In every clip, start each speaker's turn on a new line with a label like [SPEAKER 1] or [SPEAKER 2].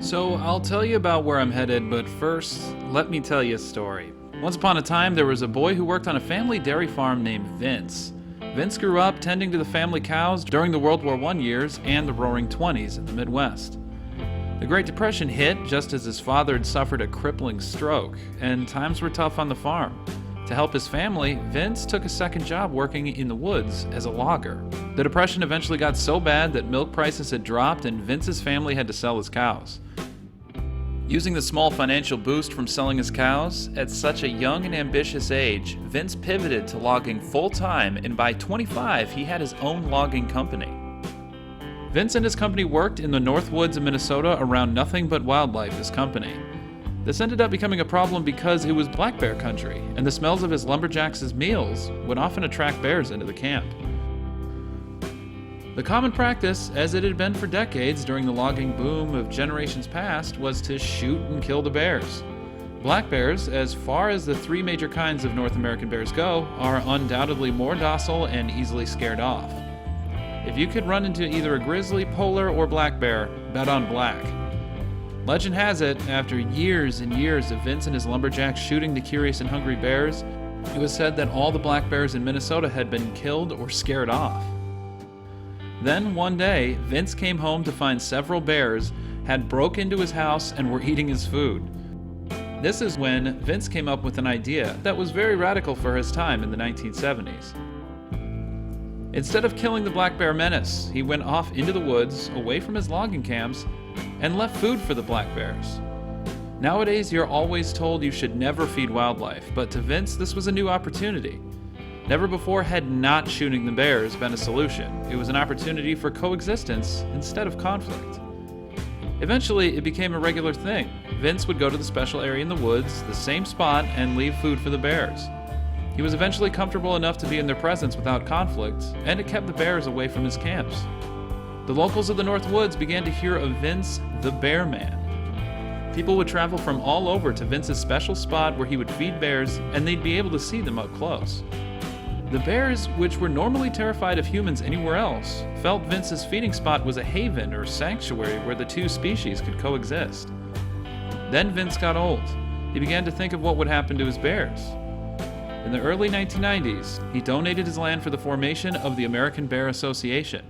[SPEAKER 1] So I'll tell you about where I'm headed, but first, let me tell you a story. Once upon a time, there was a boy who worked on a family dairy farm named Vince. Vince grew up tending to the family cows during the World War I years and the Roaring '20s in the Midwest. The Great Depression hit just as his father had suffered a crippling stroke, and times were tough on the farm. To help his family, Vince took a second job working in the woods as a logger. The Depression eventually got so bad that milk prices had dropped and Vince's family had to sell his cows. Using the small financial boost from selling his cows, at such a young and ambitious age, Vince pivoted to logging full-time, and by 25, he had his own logging company. Vince and his company worked in the North Woods of Minnesota around nothing but wildlife as company. This ended up becoming a problem because it was black bear country, and the smells of his lumberjacks' meals would often attract bears into the camp. The common practice, as it had been for decades during the logging boom of generations past, was to shoot and kill the bears. Black bears, as far as the three major kinds of North American bears go, are undoubtedly more docile and easily scared off. If you could run into either a grizzly, polar, or black bear, bet on black. Legend has it, after years and years of Vince and his lumberjacks shooting the curious and hungry bears, it was said that all the black bears in Minnesota had been killed or scared off. Then one day, Vince came home to find several bears had broke into his house and were eating his food. This is when Vince came up with an idea that was very radical for his time in the 1970s. Instead of killing the black bear menace, he went off into the woods, away from his logging camps, and left food for the black bears. Nowadays, you're always told you should never feed wildlife, but to Vince, this was a new opportunity. Never before had not shooting the bears been a solution. It was an opportunity for coexistence instead of conflict. Eventually, it became a regular thing. Vince would go to the special area in the woods, the same spot, and leave food for the bears. He was eventually comfortable enough to be in their presence without conflict, and it kept the bears away from his camps. The locals of the North Woods began to hear of Vince the Bear Man. People would travel from all over to Vince's special spot where he would feed bears, and they'd be able to see them up close. The bears, which were normally terrified of humans anywhere else, felt Vince's feeding spot was a haven or sanctuary where the two species could coexist. Then Vince got old. He began to think of what would happen to his bears. In the early 1990s, he donated his land for the formation of the American Bear Association.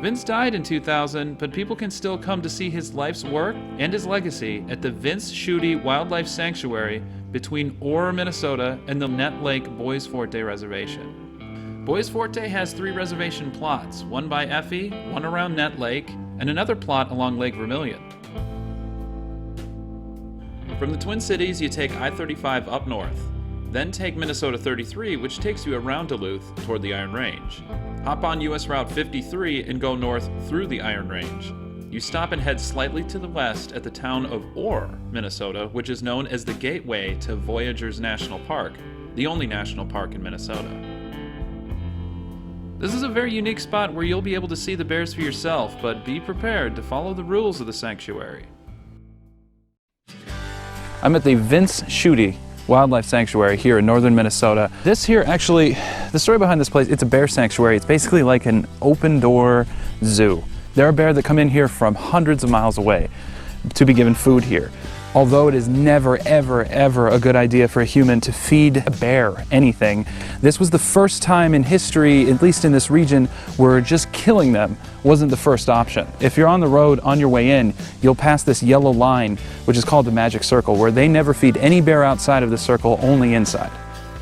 [SPEAKER 1] Vince died in 2000, but people can still come to see his life's work and his legacy at the Vince Shute Wildlife Sanctuary between Orr, Minnesota and the Net Lake Bois Forte Reservation. Bois Forte has 3 reservation plots, one by Effie, one around Net Lake, and another plot along Lake Vermilion. From the Twin Cities, you take I-35 up north, then take Minnesota 33, which takes you around Duluth toward the Iron Range. Hop on US Route 53 and go north through the Iron Range. You stop and head slightly to the west at the town of Orr, Minnesota, which is known as the gateway to Voyageurs National Park, the only national park in Minnesota. This is a very unique spot where you'll be able to see the bears for yourself, but be prepared to follow the rules of the sanctuary. I'm at the Vince Shute Wildlife Sanctuary here in northern Minnesota. This here, actually, the story behind this place, it's a bear sanctuary. It's basically like an open door zoo. There are bears that come in here from hundreds of miles away to be given food here. Although it is never, ever, ever a good idea for a human to feed a bear anything, this was the first time in history, at least in this region, where just killing them wasn't the first option. If you're on the road on your way in, you'll pass this yellow line, which is called the magic circle, where they never feed any bear outside of the circle, only inside.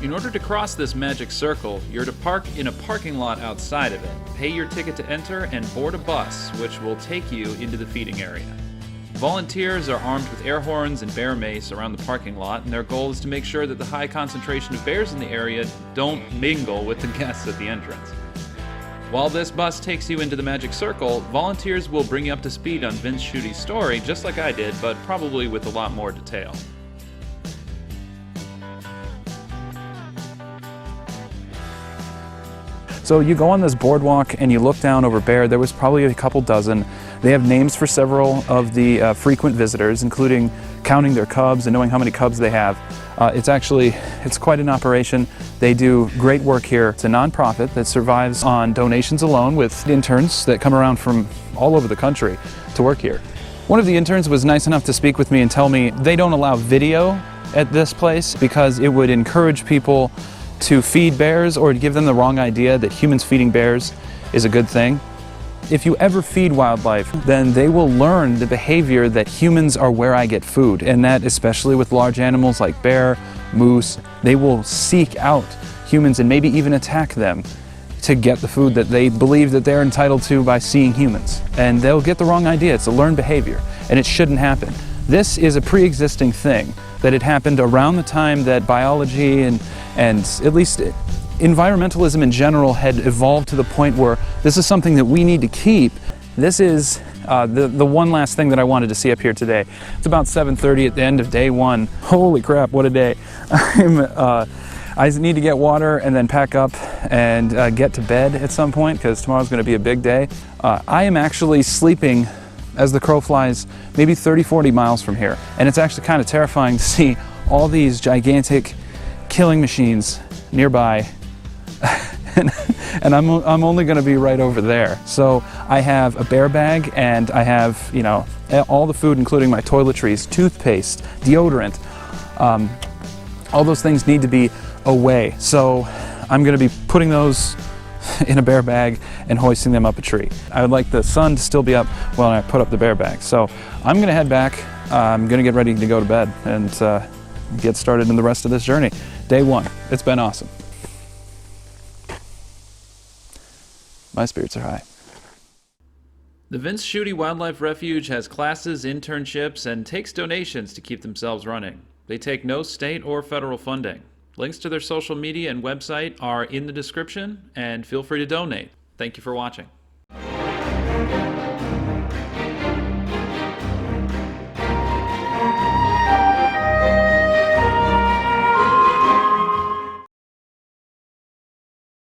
[SPEAKER 1] In order to cross this magic circle, you're to park in a parking lot outside of it, pay your ticket to enter, and board a bus, which will take you into the feeding area. Volunteers are armed with air horns and bear mace around the parking lot, and their goal is to make sure that the high concentration of bears in the area don't mingle with the guests at the entrance. While this bus takes you into the magic circle, volunteers will bring you up to speed on Vince Schute's story, just like I did, but probably with a lot more detail. So you go on this boardwalk and you look down over bear. There was probably a couple dozen. They have names for several of the frequent visitors, including counting their cubs and knowing how many cubs they have. It's quite an operation. They do great work here. It's a nonprofit that survives on donations alone, with interns that come around from all over the country to work here. One of the interns was nice enough to speak with me and tell me they don't allow video at this place because it would encourage people to feed bears or to give them the wrong idea that humans feeding bears is a good thing. If you ever feed wildlife, then they will learn the behavior that humans are where I get food, and that especially with large animals like bear, moose, they will seek out humans and maybe even attack them to get the food that they believe that they're entitled to by seeing humans. And they'll get the wrong idea. It's a learned behavior, and it shouldn't happen. This is a pre-existing thing, that it happened around the time that biology and at least environmentalism in general had evolved to the point where this is something that we need to keep. This is the one last thing that I wanted to see up here today. It's about 7:30 at the end of day one. Holy crap, what a day. I need to get water and then pack up and get to bed at some point because tomorrow's going to be a big day. I am actually sleeping, as the crow flies, maybe 30-40 miles from here. And it's actually kind of terrifying to see all these gigantic killing machines nearby. and I'm only going to be right over there. So I have a bear bag and I have, you know, all the food, including my toiletries, toothpaste, deodorant. All those things need to be away. So I'm going to be putting those in a bear bag and hoisting them up a tree. I would like the sun to still be up when I put up the bear bag. So I'm going to head back. I'm going to get ready to go to bed and get started in the rest of this journey. Day one. It's been awesome. My spirits are high. The Vince Shute Wildlife Refuge has classes, internships, and takes donations to keep themselves running. They take no state or federal funding. Links to their social media and website are in the description, and feel free to donate. Thank you for watching.